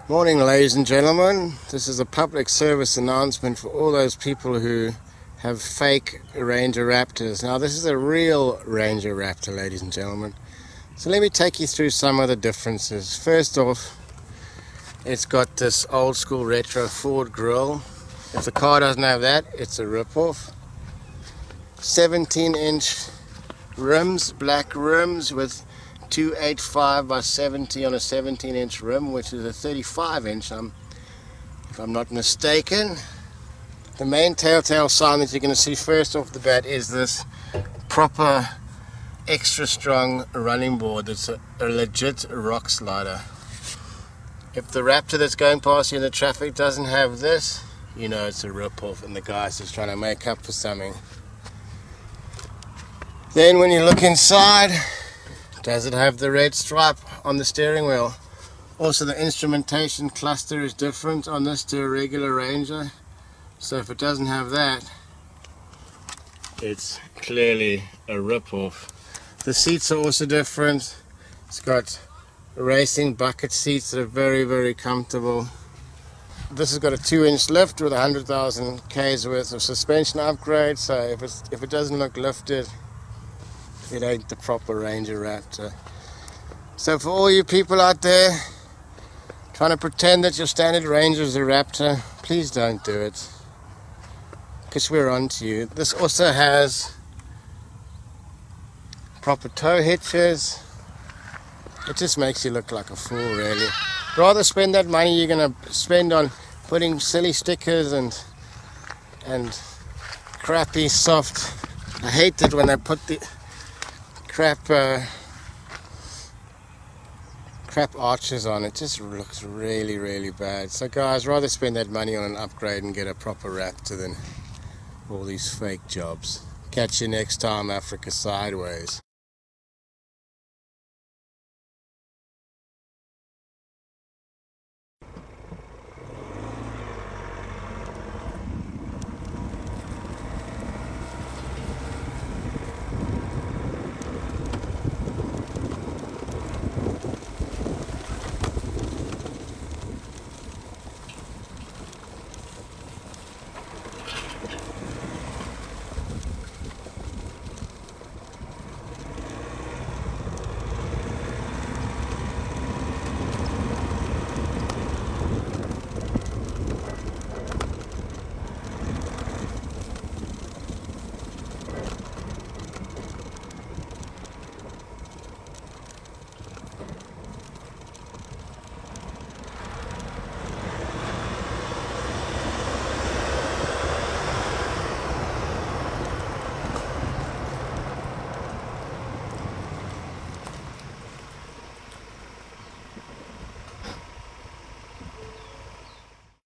Morning, ladies and gentlemen. This is a public service announcement for all those people who have fake Ranger Raptors. Now, this is a real Ranger Raptor, ladies and gentlemen. So let me take you through some of the differences. First off, it's got this old school retro Ford grille. If the car doesn't have that, it's a rip-off. 17-inch rims, black rims with 285 by 70 on a 17-inch rim, which is a 35-inch, if I'm not mistaken. The main telltale sign that you're going to see first off the bat is this proper extra strong running board. It's a legit rock slider. If the Raptor that's going past you in the traffic doesn't have this, you know it's a rip-off and the guy's just trying to make up for something. Then when you look inside, does it have the red stripe on the steering wheel? Also, the instrumentation cluster is different on this to a regular Ranger. So if it doesn't have that, it's clearly a rip-off. The seats are also different. It's got racing bucket seats that are very, very comfortable. This has got a 2-inch lift with 100,000 Ks worth of suspension upgrade. So if it doesn't look lifted, it ain't the proper Ranger Raptor. So for all you people out there trying to pretend that your standard Ranger is a Raptor, please don't do it, because we're on to you. This also has proper tow hitches. It just makes you look like a fool, really. Rather spend that money you're going to spend on putting silly stickers and crappy soft. I hate it when they put the crap arches on. It just looks really, really bad. So guys, rather spend that money on an upgrade and get a proper Raptor than all these fake jobs. Catch you next time, Africa Sideways.